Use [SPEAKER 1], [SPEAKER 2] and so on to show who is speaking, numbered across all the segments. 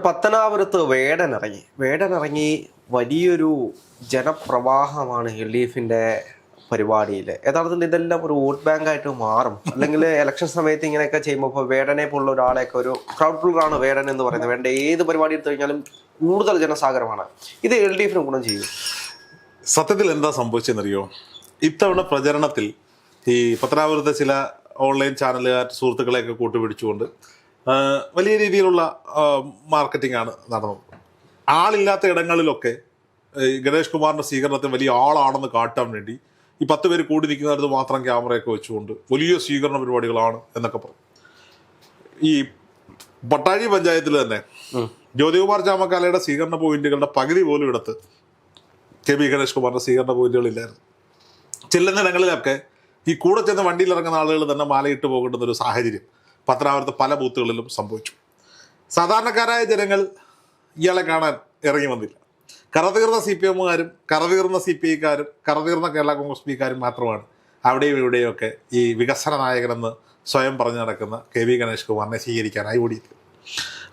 [SPEAKER 1] പത്തനാപുരത്ത് വേടനിറങ്ങി വലിയൊരു ജനപ്രവാഹമാണ് LDFിന്റെ പരിപാടിയിൽ. യഥാർത്ഥത്തിൽ ഇതെല്ലാം ഒരു വോട്ട് ബാങ്ക് ആയിട്ട് മാറും. അല്ലെങ്കിൽ ഇലക്ഷൻ സമയത്ത് ഇങ്ങനെയൊക്കെ ചെയ്യുമ്പോൾ ഇപ്പോൾ വേടനെ പോലുള്ള ഒരാളെയൊക്കെ ഒരു ക്രൗഡ് പുള്ളറാണ് വേടൻ എന്ന് പറയുന്നത്. വേണ്ട ഏത് പരിപാടി എടുത്തു കഴിഞ്ഞാലും കൂടുതൽ ജനസാഗരമാണ്. ഇത് LDFിന് ഗുണം ചെയ്യും.
[SPEAKER 2] സത്യത്തിൽ എന്താ സംഭവിച്ചെന്നറിയോ? ഇത്തവണ പ്രചരണത്തിൽ ഈ പത്തനാപുരത്തെ ചില ഓൺലൈൻ ചാനലുകാർ സുഹൃത്തുക്കളെയൊക്കെ കൂട്ടുപിടിച്ചുകൊണ്ട് വലിയ രീതിയിലുള്ള മാർക്കറ്റിംഗ് ആണ് നടന്നത്. ആളില്ലാത്ത ഇടങ്ങളിലൊക്കെ ഗണേഷ് കുമാറിന്റെ സ്വീകരണത്തിന് വലിയ ആളാണെന്ന് കാട്ടാൻ വേണ്ടി ഈ 10 പേര് കൂടി നിൽക്കുന്നിടത്ത് മാത്രം ക്യാമറയൊക്കെ വെച്ചുകൊണ്ട് വലിയ സ്വീകരണ പരിപാടികളാണ് എന്നൊക്കെ പറഞ്ഞു. ഈ പട്ടാഴി പഞ്ചായത്തിൽ തന്നെ ജ്യോതികുമാർ ചാമക്കാലയുടെ സ്വീകരണ പോയിന്റുകളുടെ പകുതി പോലും എടുത്ത് KB ഗണേഷ് കുമാറിന്റെ സ്വീകരണ പോയിന്റുകളില്ലായിരുന്നു. ചെല്ലുന്നിടങ്ങളിലൊക്കെ ഈ കൂടെ ചെന്ന് വണ്ടിയിൽ ഇറങ്ങുന്ന ആളുകൾ തന്നെ മാലയിട്ട് പോകേണ്ടുന്ന ഒരു സാഹചര്യം പത്തനാപുരത്ത് പല ബൂത്തുകളിലും സംഭവിച്ചു. സാധാരണക്കാരായ ജനങ്ങൾ ഇയാളെ കാണാൻ ഇറങ്ങി വന്നില്ല. കറതീർന്ന CPMകാരും കറതീർന്ന CPIക്കാരും കറതീർന്ന കേരള കോൺഗ്രസ് പിക്കാരും മാത്രമാണ് അവിടെയും ഇവിടെയൊക്കെ ഈ വികസന നായകനെന്ന് സ്വയം പറഞ്ഞു നടക്കുന്ന KB ഗണേഷ് കുമാറിനെ സ്വീകരിക്കാനായി ഓടിയത്.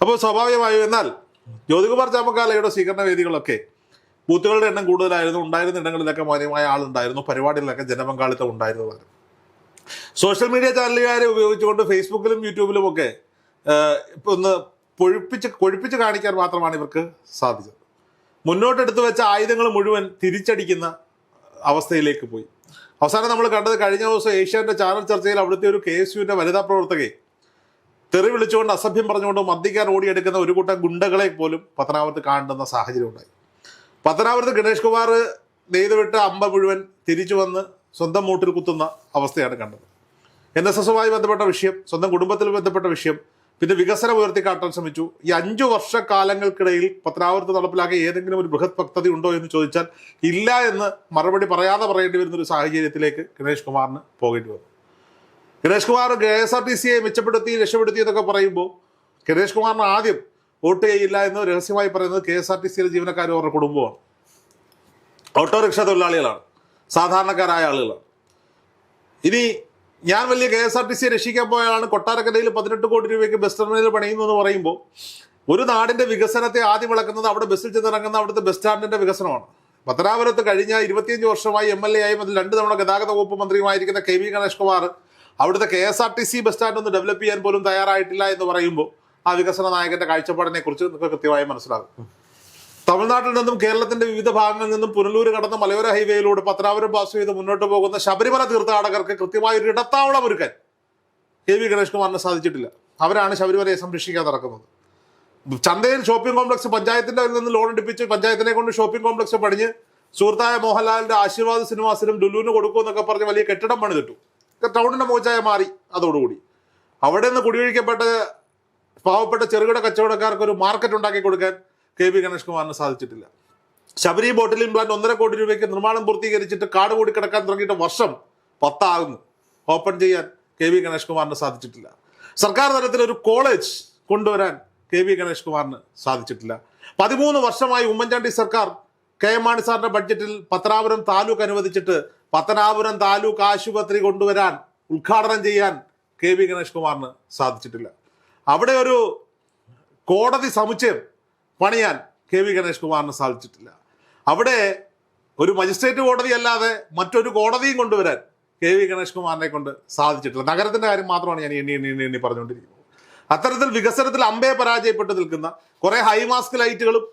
[SPEAKER 2] അപ്പോൾ സ്വാഭാവികമായും എന്നാൽ ജ്യോതികുമാർ ചാമക്കാലയുടെ സ്വീകരണ വേദികളൊക്കെ ബൂത്തുകളുടെ എണ്ണം കൂടുതലായിരുന്നു. ഉണ്ടായിരുന്ന ഇടങ്ങളിലൊക്കെ മാന്യമായ ആളുണ്ടായിരുന്നു. പരിപാടികളിലൊക്കെ ജനപങ്കാളിത്തം ഉണ്ടായിരുന്നതാണ്. സോഷ്യൽ മീഡിയ ചാനലുകാരെ ഉപയോഗിച്ചുകൊണ്ട് ഫേസ്ബുക്കിലും യൂട്യൂബിലും ഒക്കെ ഇപ്പൊ ഒന്ന് കൊഴുപ്പിച്ച് കാണിക്കാൻ മാത്രമാണ് ഇവർക്ക് സാധിച്ചത്. മുന്നോട്ടെടുത്ത് വെച്ച ആയുധങ്ങൾ മുഴുവൻ തിരിച്ചടിക്കുന്ന അവസ്ഥയിലേക്ക് പോയി. അവസാനം നമ്മൾ കണ്ടത് കഴിഞ്ഞ ദിവസം ഏഷ്യാന്റെ ചാനൽ ചർച്ചയിൽ അവിടുത്തെ ഒരു KSUവിന്റെ വനിതാ പ്രവർത്തകയെ തെറി വിളിച്ചുകൊണ്ട് അസഭ്യം പറഞ്ഞുകൊണ്ട് മർദ്ദിക്കാൻ ഓടിയെടുക്കുന്ന ഒരു കൂട്ടം ഗുണ്ടകളെ പോലും പത്തനാപുരത്ത് കാണുന്ന സാഹചര്യം ഉണ്ടായി. പത്തനാപുരത്ത് ഗണേഷ് കുമാർ നെയ്തുവിട്ട അമ്പ മുഴുവൻ തിരിച്ചു വന്ന് സ്വന്തം മൂട്ടിൽ കുത്തുന്ന അവസ്ഥയാണ് കണ്ടത്. NSSുമായി ബന്ധപ്പെട്ട വിഷയം, സ്വന്തം കുടുംബത്തിൽ ബന്ധപ്പെട്ട വിഷയം, പിന്നെ വികസനം ഉയർത്തിക്കാട്ടാൻ ശ്രമിച്ചു. ഈ 5 വർഷക്കാലങ്ങൾക്കിടയിൽ പത്തനാപുരത്ത് നടപ്പിലാക്കിയ ഏതെങ്കിലും ഒരു ബൃഹത് പദ്ധതി ഉണ്ടോ എന്ന് ചോദിച്ചാൽ ഇല്ല എന്ന് മറുപടി പറയാതെ പറയേണ്ടി വരുന്ന ഒരു സാഹചര്യത്തിലേക്ക് ഗണേഷ് കുമാറിന് പോകേണ്ടി വന്നു. ഗണേഷ് കുമാർ KSRTCയെ മെച്ചപ്പെടുത്തി രക്ഷപ്പെടുത്തി എന്നൊക്കെ പറയുമ്പോൾ ഗണേഷ് കുമാറിന് ആദ്യം വോട്ട് ചെയ്യില്ല എന്ന് രഹസ്യമായി പറയുന്നത് KSRTCയിലെ ജീവനക്കാരും അവരുടെ കുടുംബമാണ്. ഓട്ടോറിക്ഷ തൊഴിലാളികളാണ്, സാധാരണക്കാരായ ആളുകളാണ്. ഇനി ഞാൻ വലിയ KSRTCയെ രക്ഷിക്കാൻ പോയാലാണ് കൊട്ടാരക്കരയിൽ 18 കോടി രൂപയ്ക്ക് ബസ് ടെർമിനൽ പണിയുന്നു എന്ന് പറയുമ്പോൾ ഒരു നാടിന്റെ വികസനത്തെ ആദ്യം വിളക്കുന്നത് അവിടെ ബസ്സിൽ ചെന്നിറങ്ങുന്ന അവിടുത്തെ ബസ് സ്റ്റാൻഡിന്റെ വികസനമാണ്. പത്തനാപുരത്ത് കഴിഞ്ഞ 25 വർഷമായി MLA ആയും അതിൽ 2 തവണ ഗതാഗത വകുപ്പ് മന്ത്രിയുമായിരിക്കുന്ന KB ഗണേഷ് കുമാർ അവിടുത്തെ KSRTC ബസ് സ്റ്റാൻഡ് ഒന്ന് ഡെവലപ്പ് ചെയ്യാൻ പോലും തയ്യാറായിട്ടില്ല എന്ന് പറയുമ്പോൾ ആ വികസന നായകന്റെ കാഴ്ചപ്പാടിനെ കുറിച്ച് നിങ്ങൾക്ക് കൃത്യമായി മനസ്സിലാകും. തമിഴ്നാട്ടിൽ നിന്നും കേരളത്തിന്റെ വിവിധ ഭാഗങ്ങളിൽ നിന്നും പുനലൂർ കടന്ന മലയോര ഹൈവേയിലൂടെ പത്തനാപുരം പാസ് ചെയ്ത് മുന്നോട്ട് പോകുന്ന ശബരിമല തീർത്ഥാടകർക്ക് കൃത്യമായ ഒരു ഇടത്താവളം ഒരുക്കാൻ KB ഗണേഷ് കുമാറിന് സാധിച്ചിട്ടില്ല. അവരാണ് ശബരിമലയെ സംരക്ഷിക്കാൻ നടക്കുന്നത്. ചന്തയിൽ ഷോപ്പിംഗ് കോംപ്ലക്സ് പഞ്ചായത്തിന്റെ നിന്ന് ലോൺ എടുപ്പിച്ച് പഞ്ചായത്തിനെ കൊണ്ട് ഷോപ്പിംഗ് കോംപ്ലക്സ് പണിഞ്ഞ് സുഹൃത്തായ മോഹൻലാലിന്റെ ആശീർവാദ് സിനിമാസിനും ലുലുവിന് കൊടുക്കുമെന്നൊക്കെ പറഞ്ഞ് വലിയ കെട്ടിടം പണിതിട്ടു. ടൗണിന്റെ മോച്ചായ മാറി. അതോടുകൂടി അവിടെ നിന്ന് കുടിയൊഴിക്കപ്പെട്ട പാവപ്പെട്ട ചെറുകിട കച്ചവടക്കാർക്ക് ഒരു മാർക്കറ്റ് ഉണ്ടാക്കി കൊടുക്കാൻ KB ഗണേഷ് കുമാറിന് സാധിച്ചിട്ടില്ല. ശബരി ബോട്ടിലിംഗ് പ്ലാന്റ് 1.5 കോടി രൂപയ്ക്ക് നിർമ്മാണം പൂർത്തീകരിച്ചിട്ട് കാട് കൂടി കിടക്കാൻ തുടങ്ങിയിട്ട് വർഷം 10 ആകുന്നു. ഓപ്പൺ ചെയ്യാൻ KB ഗണേഷ് കുമാറിന് സാധിച്ചിട്ടില്ല. സർക്കാർ തലത്തിൽ ഒരു കോളേജ് കൊണ്ടുവരാൻ KB ഗണേഷ് കുമാറിന് സാധിച്ചിട്ടില്ല. 13 വർഷമായി ഉമ്മൻചാണ്ടി സർക്കാർ KM മാണി സാറിന്റെ ബഡ്ജറ്റിൽ പത്തനാപുരം താലൂക്ക് അനുവദിച്ചിട്ട് പത്തനാപുരം താലൂക്ക് ആശുപത്രി കൊണ്ടുവരാൻ ഉദ്ഘാടനം ചെയ്യാൻ KB ഗണേഷ് കുമാറിന് സാധിച്ചിട്ടില്ല. അവിടെ ഒരു കോടതി സമുച്ചയം പണിയാൻ KB ഗണേഷ് കുമാറിന് സാധിച്ചിട്ടില്ല. അവിടെ ഒരു മജിസ്ട്രേറ്റ് കോടതി അല്ലാതെ മറ്റൊരു കോടതിയും കൊണ്ടുവരാൻ KB ഗണേഷ് കുമാറിനെ കൊണ്ട് സാധിച്ചിട്ടില്ല. നഗരത്തിന്റെ കാര്യം മാത്രമാണ് ഞാൻ എണ്ണി പറഞ്ഞുകൊണ്ടിരിക്കുന്നത്. അത്തരത്തിൽ വികസനത്തിൽ അമ്പയെ പരാജയപ്പെട്ട് നിൽക്കുന്ന കുറെ ഹൈമാസ്ക് ലൈറ്റുകളും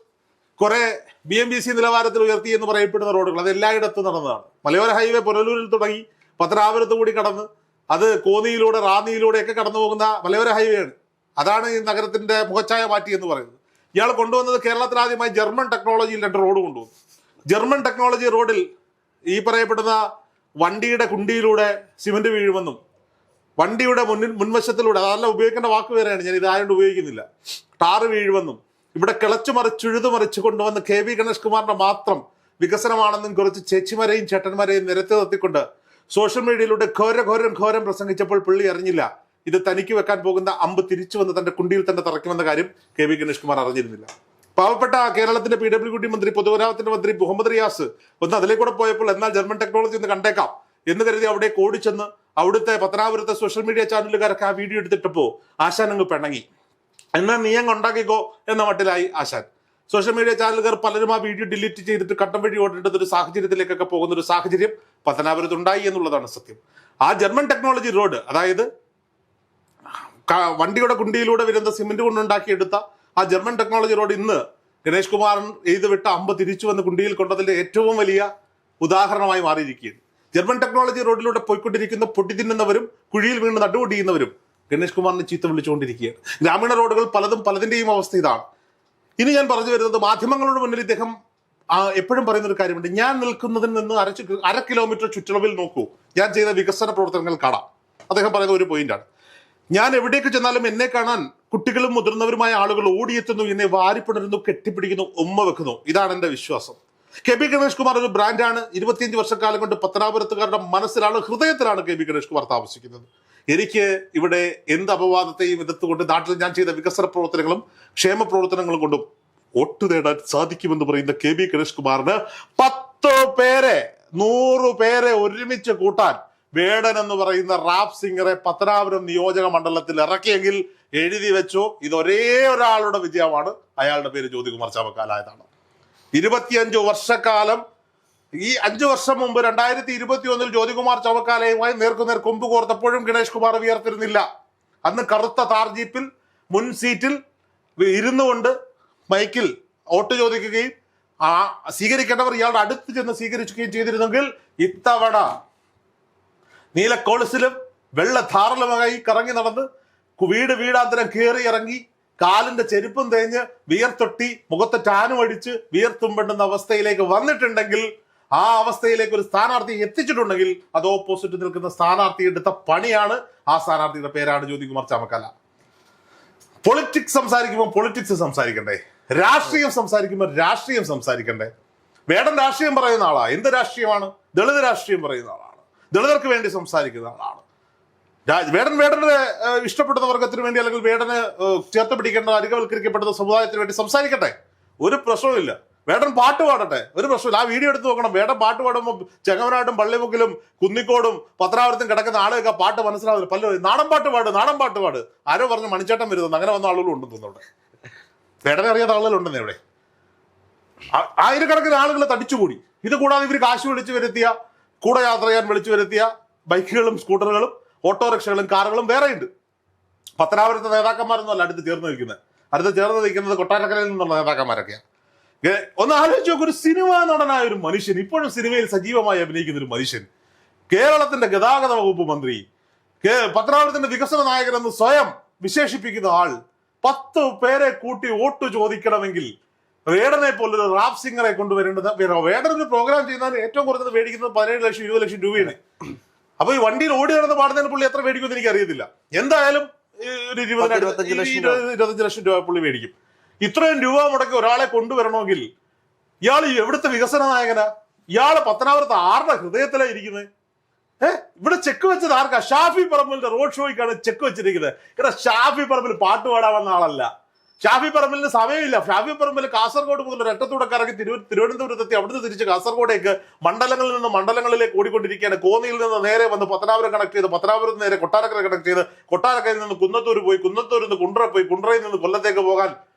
[SPEAKER 2] കുറെ BMBC നിലവാരത്തിൽ ഉയർത്തി എന്ന് പറയപ്പെടുന്ന റോഡുകൾ അത് എല്ലായിടത്തും നടന്നതാണ്. മലയോര ഹൈവേ പുനലൂരിൽ തുടങ്ങി പത്തനാപുരത്ത് കൂടി കടന്ന് അത് കോന്നിയിലൂടെ റാന്നിയിലൂടെ ഒക്കെ കടന്നു പോകുന്ന മലയോര ഹൈവേ ആണ്. അതാണ് ഈ നഗരത്തിന്റെ മുഖച്ഛായ മാറ്റി എന്ന് പറയുന്നത്. ഇയാൾ കൊണ്ടുവന്നത് കേരളത്തിൽ ആദ്യമായി ജർമ്മൻ ടെക്നോളജിയിൽ 2 റോഡ് കൊണ്ടുവന്നു. ജർമ്മൻ ടെക്നോളജി റോഡിൽ ഈ പറയപ്പെടുന്ന വണ്ടിയുടെ കുണ്ടിയിലൂടെ സിമന്റ് വീഴുമെന്നും വണ്ടിയുടെ മുൻവശത്തിലൂടെ അതല്ല ഉപയോഗിക്കേണ്ട വാക്ക് വേറെയാണ്, ഞാൻ ഇതായോണ്ട് ഉപയോഗിക്കുന്നില്ല, ടാറ് വീഴുമെന്നും ഇവിടെ കിളച്ചു മറിച്ച് കൊണ്ടുവന്ന് KB ഗണേഷ് കുമാറിന്റെ മാത്രം വികസനമാണെന്നും കുറച്ച് ചേച്ചിമാരെയും ചേട്ടന്മാരെയും നിരത്തി നിർത്തിക്കൊണ്ട് സോഷ്യൽ മീഡിയയിലൂടെ ഘോരം പ്രസംഗിച്ചപ്പോൾ പുള്ളി അറിഞ്ഞില്ല ഇത് തനിക്ക് വെക്കാൻ പോകുന്ന അമ്പ് തിരിച്ചു വന്ന് തന്റെ കുണ്ടിയിൽ തന്നെ തറയ്ക്കുമെന്ന കാര്യം KB ഗണേഷ് കുമാർ അറിഞ്ഞിരുന്നില്ല. പാവപ്പെട്ട കേരളത്തിന്റെ PWD മന്ത്രി പൊതുമരാമത്തിന്റെ മന്ത്രി മുഹമ്മദ് റിയാസ് ഒന്ന് അതിലേക്കൂടെ പോയപ്പോൾ എന്നാൽ ജർമ്മൻ ടെക്നോളജി ഒന്ന് കണ്ടേക്കാം എന്ന് കരുതി അവിടെ ഓടിച്ചെന്ന് അവിടുത്തെ പത്തനാപുരത്തെ സോഷ്യൽ മീഡിയ ചാനലുകാരൊക്കെ ആ വീഡിയോ എടുത്തിട്ടപ്പോൾ ആശാനങ്ങ് പിണങ്ങി. എന്നാൽ നീ അങ്ങ് ഉണ്ടാക്കിക്കോ എന്ന മട്ടിലായി ആശാൻ. സോഷ്യൽ മീഡിയ ചാനലുകാർ പലരും ആ വീഡിയോ ഡിലീറ്റ് ചെയ്തിട്ട് കട്ടം വഴി ഓടേണ്ടത് ഒരു സാഹചര്യത്തിലേക്കൊക്കെ പോകുന്ന ഒരു സാഹചര്യം പത്തനാപുരത്ത് ഉണ്ടായി എന്നുള്ളതാണ് സത്യം. ആ ജർമ്മൻ ടെക്നോളജി റോഡ്, അതായത് വണ്ടിയുടെ കുണ്ടിയിലൂടെ വരുന്ന സിമെന്റ് കൊണ്ടുണ്ടാക്കിയെടുത്ത ആ ജർമ്മൻ ടെക്നോളജി റോഡ് ഇന്ന് ഗണേഷ് കുമാരൻ എഴുതി വിട്ട അമ്പ് തിരിച്ചു വന്ന് കുണ്ടിയിൽ കൊണ്ടതിന്റെ ഏറ്റവും വലിയ ഉദാഹരണമായി മാറിയിരിക്കുകയാണ്. ജർമ്മൻ ടെക്നോളജി റോഡിലൂടെ പോയിക്കൊണ്ടിരിക്കുന്ന പൊട്ടി തിന്നുന്നവരും കുഴിയിൽ വീണ് നടുപൊടിയുന്നവരും ഗണേഷ് കുമാറിനെ ചീത്ത വിളിച്ചുകൊണ്ടിരിക്കുകയാണ്. ഗ്രാമീണ റോഡുകൾ പലതിന്റെയും അവസ്ഥ ഇതാണ്. ഇനി ഞാൻ പറഞ്ഞു വരുന്നത്, മാധ്യമങ്ങളുടെ മുന്നിൽ ഇദ്ദേഹം എപ്പോഴും പറയുന്ന ഒരു കാര്യമുണ്ട്. ഞാൻ നിൽക്കുന്നതിൽ നിന്ന് 1/2 കിലോമീറ്റർ ചുറ്റളവിൽ നോക്കൂ, ഞാൻ ചെയ്ത വികസന പ്രവർത്തനങ്ങൾ കാണാം. അദ്ദേഹം പറയുന്ന ഒരു പോയിന്റാണ്. ഞാൻ എവിടേക്ക് ചെന്നാലും എന്നെ കാണാൻ കുട്ടികളും മുതിർന്നവരുമായ ആളുകൾ ഓടിയെത്തുന്നു, എന്നെ വാരിപ്പിണരുന്നു, കെട്ടിപ്പിടിക്കുന്നു, ഉമ്മ വെക്കുന്നു. ഇതാണ് എന്റെ വിശ്വാസം. KB ഗണേഷ് കുമാർ ഒരു ബ്രാൻഡാണ്. 25 വർഷക്കാലം കൊണ്ട് പത്തനാപുരത്തുകാരുടെ മനസ്സിലാണ്, ഹൃദയത്തിലാണ് KB ഗണേഷ് കുമാർ താമസിക്കുന്നത്. എനിക്ക് ഇവിടെ എന്ത് അപവാദത്തെയും എതിർത്തുകൊണ്ട് നാട്ടിൽ ഞാൻ ചെയ്ത വികസന പ്രവർത്തനങ്ങളും ക്ഷേമ പ്രവർത്തനങ്ങളും കൊണ്ടും വോട്ട് നേടാൻ സാധിക്കുമെന്ന് പറയുന്ന KB ഗണേഷ് കുമാറിന് 10 പേരെ 100 പേരെ ഒരുമിച്ച് കൂട്ടാൻ വേടൻ എന്ന് പറയുന്ന റാപ്പ് സിംഗറെ പത്തനാപുരം നിയോജക മണ്ഡലത്തിൽ ഇറക്കിയെങ്കിൽ എഴുതി വെച്ചോ, ഇത് ഒരേ ഒരാളുടെ വിജയമാണ്. അയാളുടെ പേര് ജ്യോതികുമാർ ചാമക്കാലായതാണ്. 25 വർഷക്കാലം, ഈ 5 വർഷം മുമ്പ് 2021 ജ്യോതികുമാർ ചാമക്കാലയുമായി നേർക്കുനേർ കൊമ്പ് കോർത്തപ്പോഴും ഗണേഷ് കുമാർ ഉയർത്തിരുന്നില്ല. അന്ന് കറുത്ത താർ ജീപ്പിൽ മുൻ സീറ്റിൽ ഇരുന്നുകൊണ്ട് മൈക്കിൽ വോട്ട് ചോദിക്കുകയും സ്വീകരിക്കേണ്ടവർ ഇയാളുടെ അടുത്ത് ചെന്ന് സ്വീകരിക്കുകയും ചെയ്തിരുന്നെങ്കിൽ ഇത്തവണ നീലക്കോളസിലും വെള്ള ധാറലുമായി കറങ്ങി നടന്ന് വീടാന്തരം കയറി ഇറങ്ങി കാലിന്റെ ചെരുപ്പും തേഞ്ഞ് വിയർത്തൊട്ടി മുഖത്ത് ടാനും അടിച്ച് വിയർത്തുമ്പെണ്ടുന്ന അവസ്ഥയിലേക്ക് വന്നിട്ടുണ്ടെങ്കിൽ, ആ അവസ്ഥയിലേക്ക് ഒരു സ്ഥാനാർത്ഥി എത്തിച്ചിട്ടുണ്ടെങ്കിൽ അത് ഓപ്പോസിറ്റ് നിൽക്കുന്ന സ്ഥാനാർത്ഥി എടുത്ത പണിയാണ്. ആ സ്ഥാനാർത്ഥിയുടെ പേരാണ് ജ്യോതികുമാർ ചാമക്കാല. പൊളിറ്റിക്സ് സംസാരിക്കുമ്പോൾ പൊളിറ്റിക്സ് സംസാരിക്കണ്ടേ? രാഷ്ട്രീയം സംസാരിക്കുമ്പോൾ രാഷ്ട്രീയം സംസാരിക്കണ്ടേ? വേടൻ രാഷ്ട്രീയം പറയുന്ന ആളാണ്. എന്ത് രാഷ്ട്രീയമാണ്? ദളിത് രാഷ്ട്രീയം പറയുന്ന ആളാണ്. ദളിതർക്ക് വേണ്ടി സംസാരിക്കുന്ന ആളാണ്. വേടനെ ഇഷ്ടപ്പെടുന്ന വർഗത്തിന് വേണ്ടി, അല്ലെങ്കിൽ വേടനെ ചേർത്ത് പിടിക്കേണ്ട അരികവൽക്കരിക്കപ്പെടുന്ന സമുദായത്തിന് വേണ്ടി സംസാരിക്കട്ടെ, ഒരു പ്രശ്നവുമില്ല. വേടൻ പാട്ട് പാടട്ടെ, ഒരു പ്രശ്നമില്ല. ആ വീഡിയോ എടുത്ത് നോക്കണം. വേടൻ പാട്ട് പാടുമ്പോൾ ചെങ്ങവനാട്ടും പള്ളിമുക്കിലും കുന്നിക്കോടും പത്തനാപുരത്തും കിടക്കുന്ന ആളുകൾക്ക് ആ പാട്ട് മനസ്സിലാവില്ല. പലരും നാടൻ പാട്ട് പാട്. ആരോ പറഞ്ഞു മണിച്ചേട്ടൻ വരുന്നത്, അങ്ങനെ വന്ന ആളുകളും ഉണ്ടെന്ന് തോന്നുന്നു. അവിടെ വേടനെ അറിയാത്ത ആളുകളുണ്ടെന്നേ ഇവിടെ. ആയിരക്കണക്കിന് ആളുകൾ തടിച്ചുകൂടി. ഇത് കൂടാതെ ഇവർ കാശ് വിളിച്ചു വരുത്തിയ, കൂടെ യാത്ര ചെയ്യാൻ വിളിച്ചു വരുത്തിയ ബൈക്കുകളും സ്കൂട്ടറുകളും ഓട്ടോറിക്ഷകളും കാറുകളും വേറെയുണ്ട്. പത്തനാപുരത്തെ നേതാക്കന്മാരൊന്നും അല്ല അടുത്ത് ചേർന്ന് നിൽക്കുന്നത് കൊട്ടാരക്കരയിൽ നിന്നുള്ള നേതാക്കന്മാരൊക്കെയാണ്. ഒന്ന് ആലോചിച്ച് നോക്ക്, ഒരു സിനിമാ നടനായ ഒരു മനുഷ്യൻ, ഇപ്പോഴും സിനിമയിൽ സജീവമായി അഭിനയിക്കുന്ന ഒരു മനുഷ്യൻ, കേരളത്തിന്റെ ഗതാഗത വകുപ്പ് മന്ത്രി, പത്തനാപുരത്തിന്റെ വികസന നായകനെന്ന് സ്വയം വിശേഷിപ്പിക്കുന്ന ആൾ 10 പേരെ കൂട്ടി വോട്ട് ചോദിക്കണമെങ്കിൽ വേടനെ പോലൊരു റാപ്പ് സിംഗറെ കൊണ്ടുവരേണ്ടത്. വേടനൊരു പ്രോഗ്രാം ചെയ്യുന്നതിന് ഏറ്റവും കുറഞ്ഞത് മേടിക്കുന്നത് 17 ലക്ഷം 20 ലക്ഷം രൂപയാണ്. അപ്പൊ ഈ വണ്ടിയിൽ ഓടി നടന്ന് പാടുന്നതിന് പുള്ളി എത്ര മേടിക്കുമെന്ന് എനിക്ക് അറിയത്തില്ല. എന്തായാലും ഒരു 25 ലക്ഷം രൂപ പുള്ളി മേടിക്കും. ഇത്രയും രൂപ മുടക്കി ഒരാളെ കൊണ്ടുവരണമെങ്കിൽ ഇയാൾ എവിടുത്തെ വികസന നായകനാ? ഇയാള് പത്തനാപുരത്ത് ആരുടെ ഹൃദയത്തിലാണ് ഇരിക്കുന്നത്? ഇവിടെ ചെക്ക് വെച്ചത് ആർക്കാ? ഷാഫി പറമ്പിലിന്റെ റോഡ് ഷോയ്ക്കാണ് ചെക്ക് വെച്ചിരിക്കുന്നത്. ഇവിടെ ഷാഫി പറമ്പിൽ പാട്ട് പാടാൻ വന്ന ആളല്ല. ഷാഫി പറമ്പിലിന് സമയമില്ല. ഷാഫി പറമ്പിൽ കാസർഗോഡ് മുതൽ ഒരറ്റത്തൂടെ കറങ്ങി തിരുവനന്തപുരത്തെത്തി അവിടുന്ന് തിരിച്ച് കാസർഗോഡേക്ക് മണ്ഡലങ്ങളിൽ നിന്ന് മണ്ഡലങ്ങളിലേക്ക് ഓടിക്കൊണ്ടിരിക്കുകയാണ്. കോന്നിയിൽ നിന്ന് നേരെ വന്ന് പത്തനാപുരം കണക്ട് ചെയ്ത്, പത്തനാപുരത്ത് നേരെ കൊട്ടാരക്കര കണക്ട് ചെയ്ത്, കൊട്ടാരക്കരയിൽ നിന്ന് കുന്നത്തൂർ പോയി, കുന്നത്തൂരിൽ നിന്ന് കുണ്ട്ര പോയി, കുണ്ട്രയിൽ നിന്ന് കൊല്ലത്തേക്ക് പോകാൻ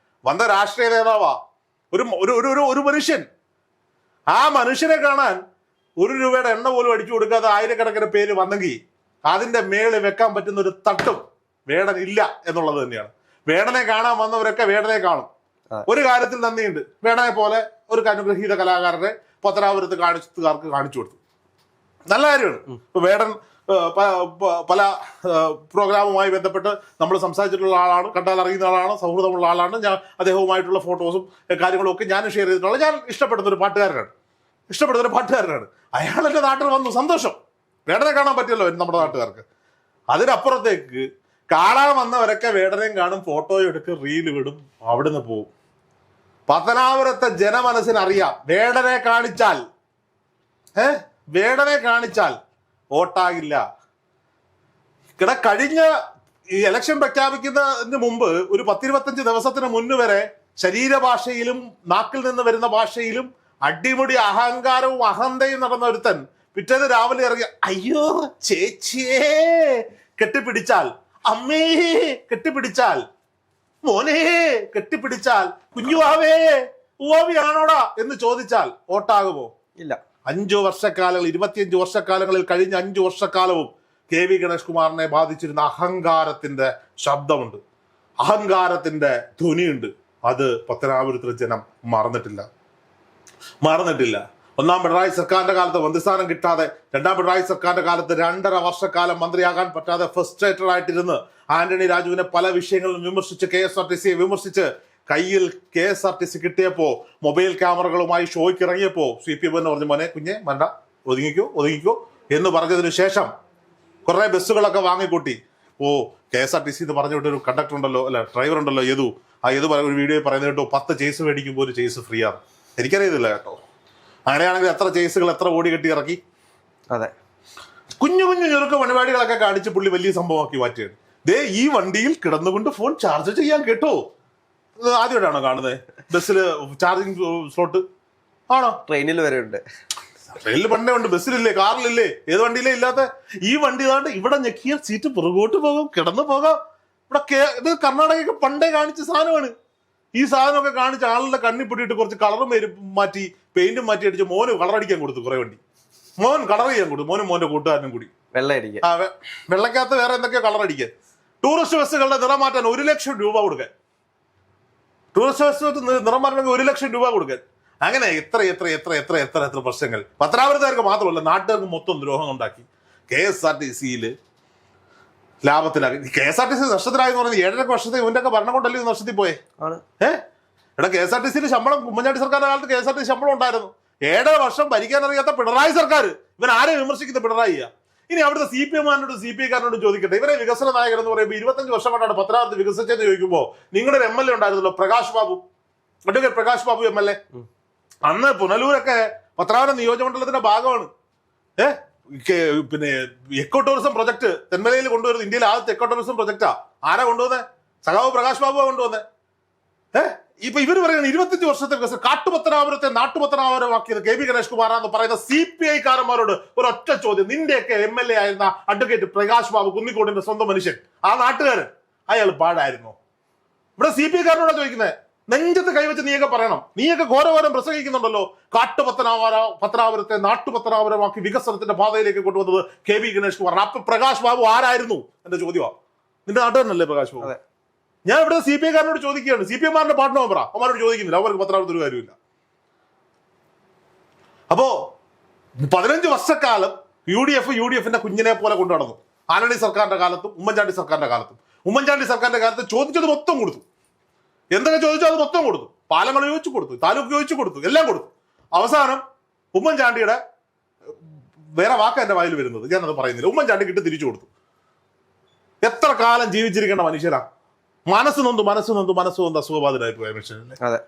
[SPEAKER 2] വന്ന രാഷ്ട്രീയ നേതാവാ ഒരു മനുഷ്യൻ. ആ മനുഷ്യനെ കാണാൻ 1 രൂപയുടെ എണ്ണ പോലും അടിച്ചു കൊടുക്കാതെ ആയിരക്കണക്കിന് പേര് വന്നെങ്കിൽ അതിന്റെ മേളിൽ വെക്കാൻ പറ്റുന്ന ഒരു തട്ടും വേടൻ ഇല്ല എന്നുള്ളത് തന്നെയാണ്. വേടനെ കാണാൻ വന്നവരൊക്കെ വേടനെ കാണും. ഒരു കാര്യത്തിൽ നന്ദിയുണ്ട്, വേടനെ പോലെ ഒരു അനുഗ്രഹീത കലാകാരനെ പത്തനാപുരത്ത് കാണിച്ചു കൊടുത്തു. നല്ല കാര്യമാണ്. ഇപ്പൊ വേടൻ പല പ്രോഗ്രാമുമായി ബന്ധപ്പെട്ട് നമ്മൾ സംസാരിച്ചിട്ടുള്ള ആളാണ്, കണ്ടാൽ അറിയുന്ന ആളാണ്, സൗഹൃദമുള്ള ആളാണ്. ഞാൻ അദ്ദേഹവുമായിട്ടുള്ള ഫോട്ടോസും കാര്യങ്ങളും ഒക്കെ ഞാൻ ഷെയർ ചെയ്തിട്ടുള്ള, ഞാൻ ഇഷ്ടപ്പെടുന്ന ഒരു പാട്ടുകാരനാണ്. അയാൾ എൻ്റെ നാട്ടിൽ വന്നു, സന്തോഷം. വേടനെ കാണാൻ പറ്റിയല്ലോ നമ്മുടെ നാട്ടുകാർക്ക്. അതിനപ്പുറത്തേക്ക് കാണാൻ വന്നവരൊക്കെ വേടനെയും കാണും, ഫോട്ടോ എടുക്കും, റീല് വിടും, അവിടുന്ന് പോവും. പത്തനാപുരത്തെ ജനമനസ്സിനറിയാം, വേടനെ കാണിച്ചാൽ വോട്ടാകില്ല. കഴിഞ്ഞ ഈ ഇലക്ഷൻ പ്രഖ്യാപിക്കുന്നതിന് മുമ്പ് ഒരു 10-25 ദിവസത്തിന് മുന്ന് വരെ ശരീരഭാഷയിലും നാക്കിൽ നിന്ന് വരുന്ന ഭാഷയിലും അടിമുടി അഹങ്കാരവും അഹന്തയും നടന്ന ഒരുത്തൻ പിറ്റേന്ന് രാവിലെ ഇറങ്ങി അയ്യോ ചേച്ചിയേ കെട്ടിപ്പിടിച്ചാൽ, അമ്മേ കെട്ടിപ്പിടിച്ചാൽ മോനെ കെട്ടിപ്പിടിച്ചാൽ കുഞ്ഞുവാവേ ഉവാവിയാണോടാ എന്ന് ചോദിച്ചാൽ ഓട്ടാകുമോ?
[SPEAKER 1] ഇല്ല.
[SPEAKER 2] 5 വർഷക്കാലങ്ങൾ 25 വർഷക്കാലങ്ങളിൽ കഴിഞ്ഞ 5 വർഷക്കാലവും KV ഗണേഷ് കുമാറിനെ ബാധിച്ചിരുന്ന അഹങ്കാരത്തിന്റെ ശബ്ദമുണ്ട്, അഹങ്കാരത്തിന്റെ ധ്വനിയുണ്ട്. അത് പത്തനാപുരത്തിലെ ജനം മറന്നിട്ടില്ല. ഒന്നാം പിണറായി സർക്കാരിന്റെ കാലത്ത് മന്ത്രിസ്ഥാനം കിട്ടാതെ, രണ്ടാം പിണറായി സർക്കാരിന്റെ കാലത്ത് 2.5 വർഷക്കാലം മന്ത്രിയാകാൻ പറ്റാതെ ഫ്രസ്ട്രേറ്റഡ് ആയിട്ടിരുന്ന് ആന്റണി രാജുവിനെ പല വിഷയങ്ങളും വിമർശിച്ച് KSRTCയെ വിമർശിച്ച് കയ്യിൽ KSRTC കിട്ടിയപ്പോ മൊബൈൽ ക്യാമറകളുമായി ഷോയ്ക്ക് ഇറങ്ങിയപ്പോ CPM എന്ന് പറഞ്ഞു, മോനെ കുഞ്ഞെ മണ്ട ഒതുങ്ങിക്കോ എന്ന് പറഞ്ഞതിന് ശേഷം കുറെ ബസ്സുകളൊക്കെ വാങ്ങിക്കൂട്ടി. KSRTC എന്ന് പറഞ്ഞിട്ടൊരു കണ്ടക്ടർ ഉണ്ടല്ലോ, അല്ല ഡ്രൈവർ ഉണ്ടല്ലോ, യദു ഒരു വീഡിയോ പറയുന്നത് കേട്ടോ, 10 ചേസ് മേടിക്കുമ്പോൾ ഒരു ചേസ് ഫ്രീ ആണ്. എനിക്കറിയത്തില്ല കേട്ടോ. അങ്ങനെയാണെങ്കിൽ എത്ര ചേസുകൾ എത്ര ഓടി കെട്ടി ഇറക്കി.
[SPEAKER 1] അതെ,
[SPEAKER 2] കുഞ്ഞു ഞെറുക്ക് പരിപാടികളൊക്കെ കാണിച്ച് പുള്ളി വലിയ സംഭവമാക്കി മാറ്റുകയാണ്. ഈ വണ്ടിയിൽ കിടന്നുകൊണ്ട് ഫോൺ ചാർജ് ചെയ്യാൻ കേട്ടോ. ആദ്യമായിട്ടാണോ കാണുന്നത് ബസ്സിൽ ചാർജിങ് സ്ലോട്ട്? ആണോ?
[SPEAKER 1] ട്രെയിനിൽ വരെ ഉണ്ട്.
[SPEAKER 2] ട്രെയിനിൽ പണ്ടേ ഉണ്ട്, ബസ്സിലില്ലേ, കാറിലില്ലേ, ഏത് വണ്ടിയിലേ ഇല്ലാത്ത ഈ വണ്ടി ഇതാണ്ട് ഇവിടെ ഞെക്കിയാൽ സീറ്റ് പുറകോട്ട് പോകും, കിടന്നു പോകാം. ഇവിടെ ഇത് കർണാടകയ്ക്ക് പണ്ടേ കാണിച്ച സാധനമാണ്. ഈ സാധനമൊക്കെ കാണിച്ച് ആളുടെ കണ്ണി പൊട്ടിയിട്ട് കുറച്ച് കളറും മാറ്റി പെയിന്റും മാറ്റി അടിച്ച് മോന് കളറടിക്കാൻ കൊടുത്തു. കുറെ വണ്ടി മോൻ കളർ ചെയ്യാൻ കൊടുത്തു, മോനും മോന്റെ കൂട്ടുകാരനും കൂടി വെള്ളക്കകത്ത് വേറെ എന്തൊക്കെയോ കളർ അടിക്കാൻ. ടൂറിസ്റ്റ് ബസ്സുകളുടെ നിറം മാറ്റാൻ 1 ലക്ഷം രൂപ കൊടുക്കാൻ. ടൂറിസ്റ്റ് ബസ് നിറം മാറ്റണമെങ്കിൽ 1 ലക്ഷം രൂപ കൊടുക്കാൻ. അങ്ങനെ എത്ര പ്രശ്നങ്ങൾ പത്തനാപുരത്തുകാർക്ക് മാത്രമല്ല നാട്ടുകാർക്ക് മൊത്തം ദ്രോഹം ഉണ്ടാക്കി. KSRTCയിൽ ലാഭത്തിലാക്കി. KSRTC നഷ്ടത്തിലായെന്ന് പറയുന്നത് 7.5 വർഷത്തെ ഇവന്റെ ഒക്കെ ഭരണം കൊണ്ടല്ലേ നഷ്ടത്തിൽ പോയേ. എടാ KSRTCയിൽ ശമ്പളം ഉമ്മൻചാണ്ടി സർക്കാരിന്റെ കാലത്ത് KSRTC ശമ്പളം ഉണ്ടായിരുന്നു. 7 വർഷം ഭരിക്കാൻ അറിയാത്ത പിണറായി സർക്കാർ ഇവൻ ആരെ വിമർശിക്കുന്ന പിണറായിയാ. ഇനി അവിടുത്തെ CPM-കാരനോട് CPI-കാരനോട് ചോദിക്കട്ടെ, ഇവരെ വികസന നായകൻ എന്ന് പറയുമ്പോൾ 25 വർഷം കൊണ്ടാണ് പത്തനാപുരത്ത് വികസിച്ചെന്ന് ചോദിക്കുമ്പോൾ നിങ്ങളുടെ MLA ഉണ്ടായിരുന്നല്ലോ പ്രകാശ് ബാബു, അഡ്വക്കേറ്റ് പ്രകാശ് ബാബു MLA. അന്ന് പുനലൂരൊക്കെ പത്തനാപുരം നിയോജകമണ്ഡലത്തിന്റെ ഭാഗമാണ്. പിന്നെ എക്കോ ടൂറിസം പ്രൊജക്ട് തെന്മലയിൽ കൊണ്ടുവരുന്നത് ഇന്ത്യയിലെ ആദ്യത്തെ എക്കോ ടൂറിസം പ്രൊജക്റ്റാ. ആരാ കൊണ്ടുവന്നേ? സഖാവ് പ്രകാശ് ബാബുവാ കൊണ്ടുവന്നേ. ഇപ്പൊ ഇവര് പറയുന്നത് 25 വർഷത്തെ വികസനം, കാട്ടുപത്തനാപുരത്തെ നാട്ടുപത്തനാപുരമാക്കിയത് KV ഗണേഷ് കുമാറാന്ന് പറയുന്ന CPI-കാരന്മാരോട് ഒരൊറ്റ ചോദ്യം. നിന്റെയൊക്കെ MLA ആയിരുന്ന അഡ്വക്കേറ്റ് പ്രകാശ് ബാബു, കുന്നിക്കോടിന്റെ സ്വന്തം മനുഷ്യൻ, ആ നാട്ടുകാരൻ, അയാൾ പാടായിരുന്നോ? ഇവിടെ CPI-കാരനോടാ ചോദിക്കുന്നത്. നെഞ്ചത്ത് കൈവച്ച് നീയൊക്കെ പറയണം. നീയൊക്കെ ഘോരഘോരം പ്രസംഗിക്കുന്നുണ്ടല്ലോ. പത്തനാപുരത്തെ നാട്ടുപത്തനാപുരമാക്കി വികസനത്തിന്റെ പാതയിലേക്ക് കൊണ്ടുവന്നത് KV ഗണേഷ് കുമാർ. അപ്പൊ പ്രകാശ് ബാബു ആരായിരുന്നു? എന്റെ ചോദ്യമാ. നിന്റെ നാട്ടുകാരനല്ലേ പ്രകാശ് ബാബു? ഞാൻ ഇവിടെ CPI-കാരനോട് ചോദിക്കുകയാണ്. CPM-മാരുടെ പാർട്ട്ണർ പറ, അവന്മാരോട് ചോദിക്കുന്നില്ല. അവർക്ക് പത്തനാപുരത്ത് ഒരു കാര്യമില്ല. അപ്പോ 15 വർഷക്കാലം UDF-ന്റെ കുഞ്ഞിനെ പോലെ കൊണ്ടു നടന്നു. ആന്റണി സർക്കാരിന്റെ കാലത്തും ഉമ്മൻചാണ്ടി സർക്കാരിന്റെ കാലത്തും. ഉമ്മൻചാണ്ടി സർക്കാരിന്റെ കാലത്ത് ചോദിച്ചത് മൊത്തം കൊടുത്തു. എന്തൊക്കെ ചോദിച്ചോ അത് മൊത്തം കൊടുത്തു. പാലങ്ങൾ ചോദിച്ചു കൊടുത്തു, താലൂക്ക് ചോദിച്ചു കൊടുത്തു, എല്ലാം കൊടുത്തു. അവസാനം ഉമ്മൻചാണ്ടിയുടെ വേറെ വാക്ക് എന്റെ വായിൽ വരുന്നത്, ഞാനത് പറയുന്നില്ല, ഉമ്മൻചാണ്ടിക്കിട്ട് തിരിച്ചു കൊടുത്തു. എത്ര കാലം ജീവിച്ചിരിക്കേണ്ട മനുഷ്യരാ. മനസ്സ് നൊന്ത് അസുഖബാധിതരായി പോയ മനുഷ്യനല്ലേ.
[SPEAKER 1] അതെ,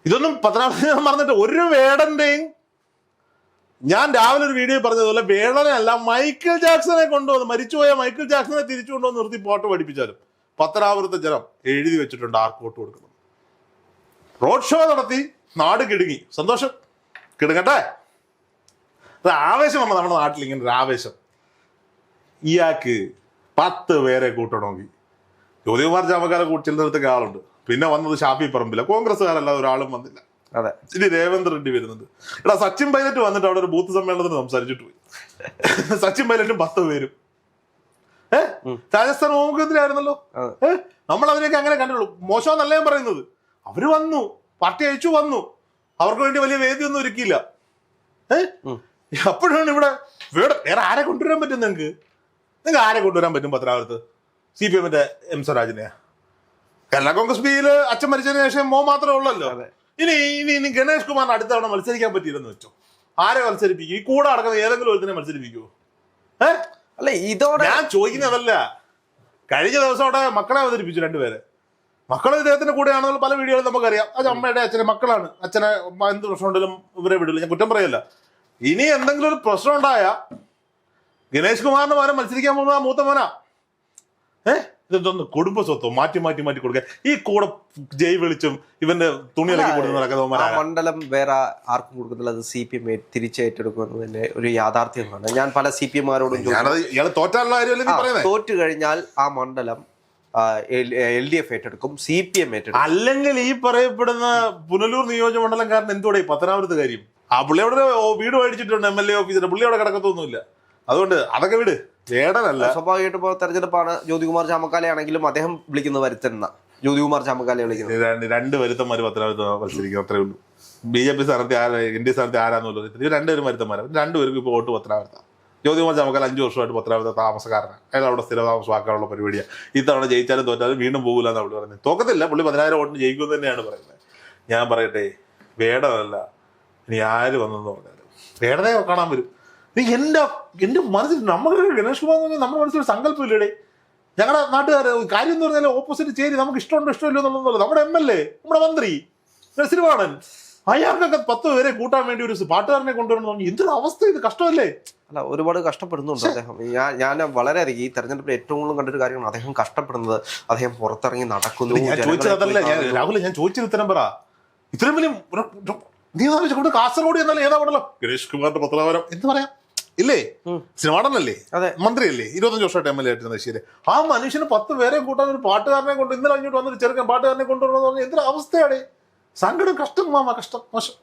[SPEAKER 2] ഇതൊന്നും പത്തനാപുരം മറന്നിട്ട് ഒരു വേടന്റെയും. ഞാൻ രാവിലെ ഒരു വീഡിയോ പറഞ്ഞതുപോലെ വേടനെ അല്ല, മൈക്കിൾ ജാക്സനെ കൊണ്ടുവന്ന്, മരിച്ചുപോയ മൈക്കിൾ ജാക്സനെ തിരിച്ചു കൊണ്ടുവന്ന് നിർത്തി പാട്ട് പഠിപ്പിച്ചാലും പത്തനാപുരത്തെ ജനം എഴുതി വെച്ചിട്ടുണ്ട് ആർക്ക് വോട്ട് കൊടുക്കണം. റോഡ് ഷോ നടത്തി നാട് കിടുങ്ങി. സന്തോഷം, കിടുങ്ങട്ടെ. ആവേശം വന്ന നമ്മുടെ നാട്ടിൽ ഇങ്ങനെ ഒരു ആവേശം. ഇയാൾക്ക് 10 പേരെ കൂട്ടണമെങ്കിൽ ജ്യോതികുമാർ ചാമക്കാരെ ചിലയിടത്തൊക്കെ ആളുണ്ട്. പിന്നെ വന്നത് ഷാഫി പറമ്പില്ല. കോൺഗ്രസ്സുകാരല്ലാതെ ഒരാളും വന്നില്ല.
[SPEAKER 1] അതെ,
[SPEAKER 2] ഇനി രേവന്ത് റെഡ്ഡി വരുന്നുണ്ട്. എടാ സച്ചിൻ പൈലറ്റ് വന്നിട്ട് അവിടെ ഒരു ബൂത്ത് സമ്മേളനത്തിന് സംസാരിച്ചിട്ട് പോയി. സച്ചിൻ പൈലറ്റും 10 പേരും രാജസ്ഥാൻ മുഖ്യമന്ത്രി ആയിരുന്നല്ലോ. നമ്മൾ അതിനൊക്കെ അങ്ങനെ കണ്ടുള്ളൂ. മോശമെന്നല്ല ഞാൻ പറയുന്നത്. അവര് വന്നു, പാർട്ടി അയച്ചു വന്നു, അവർക്ക് വേണ്ടി വലിയ വേദിയൊന്നും ഒരുക്കിയില്ല. അപ്പോഴാണ് ഇവിടെ വേറെ ആരെ കൊണ്ടുവരാൻ പറ്റും? നിങ്ങൾക്ക് ആരെ കൊണ്ടുവരാൻ പറ്റും പത്തനാപുരത്ത്? CPM-ന്റെ M സ്വരാജിനെയാ. കേരള കോൺഗ്രസ് ബിയില് അച്ഛൻ മരിച്ചതിന് ശേഷം മാത്രമേ ഉള്ളല്ലോ. ഇനി ഗണേഷ് കുമാറിന് അടുത്ത തവണ മത്സരിക്കാൻ പറ്റിയില്ലെന്ന് വെച്ചോ, ആരെ മത്സരിപ്പിക്കും? ഈ കൂടെ നടക്കുന്ന ഏതെങ്കിലും ഒരുത്തിനെ മത്സരിപ്പിക്കുമോ?
[SPEAKER 1] അല്ല, ഇതോടെ ഞാൻ
[SPEAKER 2] ചോദിക്കുന്നതല്ല. കഴിഞ്ഞ ദിവസം അവിടെ മക്കളെ അവതരിപ്പിച്ചു 2 പേരെ. മക്കൾ ഇദ്ദേഹത്തിന്റെ കൂടെയാണെന്നുള്ള പല വീഡിയോകളും നമുക്കറിയാം. അത് അമ്മയുടെ അച്ഛനെ മക്കളാണ്. അച്ഛനെ എന്ത് പ്രശ്നം ഉണ്ടെങ്കിലും ഇവരെ വിടില്ല. ഞാൻ കുറ്റം പറയല്ല. ഇനി എന്തെങ്കിലും ഒരു പ്രശ്നം ഉണ്ടായ ഗണേഷ് കുമാറിന് പകരം മത്സരിക്കാൻ പോകുന്ന മൂത്ത മോനാ. ഇതൊന്ന് കുടുംബ സ്വത്തോ മാറ്റി കൊടുക്കുക. ഈ കൂടെ ജയ് വെളിച്ചും ഇവന്റെ തുണിയിലേക്ക് കൊടുക്കുന്ന
[SPEAKER 1] മണ്ഡലം വേറെ ആർക്കും കൊടുക്കുന്നില്ല. അത് CPM തിരിച്ചേറ്റെടുക്കുന്നതിന്റെ ഒരു യാഥാർത്ഥ്യമാണ്. ഞാൻ പല CPM-മാരോടും
[SPEAKER 2] തോറ്റാനുള്ള കാര്യം
[SPEAKER 1] തോറ്റു കഴിഞ്ഞാൽ ആ മണ്ഡലം LDF ഏറ്റെടുക്കും, CPM ഏറ്റെടുക്കും.
[SPEAKER 2] അല്ലെങ്കിൽ ഈ പറയപ്പെടുന്ന പുനലൂർ നിയോജകമണ്ഡലംകാരൻ എന്തുകൂടെ പത്തനാപുരത്ത് കാര്യം? ആ പുള്ളി അവിടെ വീട് മേടിച്ചിട്ടുണ്ട് MLA ഓഫീസിന്റെ, പുള്ളി അവിടെ കിടക്കത്തൊന്നുമില്ല. അതുകൊണ്ട് അതൊക്കെ വിട്, വേടനല്ല.
[SPEAKER 1] സ്വാഭാവികമായിട്ട് ഇപ്പോൾ തെരഞ്ഞെടുപ്പാണ്, ജ്യോതികുമാർ ചാമക്കാല ആണെങ്കിലും അദ്ദേഹം വിളിക്കുന്നത് വരുത്തുന്ന ജ്യോതികുമാർ ചാമക്കാലയെ വിളിക്കുന്നത്.
[SPEAKER 2] രണ്ട് വരുത്തന്മാര് പത്തനാപുരത്ത് മത്സരിക്കും, അത്രേ ഉള്ളൂ. BJP സ്ഥാനത്ത് NDA സ്ഥാനത്ത് ആരാന്ന് പറയുന്നത് രണ്ടുപേരും വരുത്തന്മാരാണ്. രണ്ടുപേർക്കും ഇപ്പോൾ വോട്ട് പത്തനാപുരത്താണ്. ജ്യോതികുമാർ ചാമക്കാല 5 വർഷമായിട്ട് പത്തനാപുരത്ത് താമസക്കാരനാണ്. അയാൾ അവിടെ സ്ഥിരതാമസമാക്കാനുള്ള പരിപാടിയാണ്. ഇത്തവണ ജയിച്ചാലും തോറ്റാലും വീണ്ടും പോകില്ല എന്നാണ് പുള്ളി പറയുന്നത്. തോക്കത്തില്ല, പുള്ളി 10,000 വോട്ടിന് ജയിക്കുമെന്ന് തന്നെയാണ് പറയുന്നത്. ഞാൻ പറയട്ടെ, വേടനല്ല, ഇനി ആര് വന്നെന്ന് പറഞ്ഞാലും വേടനെ കാണാൻ വരും. എന്റെ മനസ്സിൽ നമുക്ക് ഗണേഷ് കുമാർ എന്ന് പറഞ്ഞാൽ നമ്മുടെ മനസ്സിലൊരു സങ്കല്പമില്ലേ? ഞങ്ങളുടെ നാട്ടുകാർ കാര്യം എന്ന് പറഞ്ഞാൽ ഓപ്പോസിറ്റ് ചേരി നമുക്ക് ഇഷ്ടമുണ്ടോ ഇഷ്ടമില്ലോ എന്നുള്ളത്. നമ്മുടെ MLA, നമ്മുടെ മന്ത്രി സിനിമാണൻ, അയാൾക്കൊക്കെ 10 പേരെ കൂട്ടാൻ വേണ്ടി ഒരു പാട്ടുകാരനെ കൊണ്ടുവരണം എന്ന് എന്തൊരു അവസ്ഥ! ഇത് കഷ്ടമല്ലേ?
[SPEAKER 1] അല്ല, ഒരുപാട് കഷ്ടപ്പെടുന്നുണ്ട് അദ്ദേഹം. ഞാൻ വളരെയധികം ഈ തെരഞ്ഞെടുപ്പിൽ ഏറ്റവും കൂടുതൽ കണ്ടൊരു കാര്യമാണ് അദ്ദേഹം കഷ്ടപ്പെടുന്നത്. അദ്ദേഹം പുറത്തിറങ്ങി നടക്കുന്നു.
[SPEAKER 2] ഞാൻ ചോദിച്ചതല്ല രാഹുൽ, ഞാൻ ചോദിച്ചത് ഉത്തരം പറ. ഇത്രയും വലിയ നീ കൊണ്ട് കാസർഗോഡ് എന്നാലും ഏതാ പറഞ്ഞല്ലോ ഗണേഷ് കുമാറിന്റെ പത്തനാപുരം എന്ന് പറയാം ഇല്ലേ? സിനിമാടനല്ലേ, മന്ത്രിയല്ലേ, 25 വർഷമായിട്ട് MLA ആയിട്ടിരുന്നത്. ശരി, ആ മനുഷ്യന് 10 പേരെ കൂട്ടാൻ ഒരു പാട്ടുകാരനെ കൊണ്ട് ഇന്നലെ അങ്ങോട്ട് വന്നൊരു ചെറുക്കൻ പാട്ടുകാരനെ കൊണ്ടുവരണമെന്ന് പറഞ്ഞാൽ എന്തൊരു അവസ്ഥയാണ്! സങ്കടം, കഷ്ടം, മാമ, കഷ്ടം, മോശം.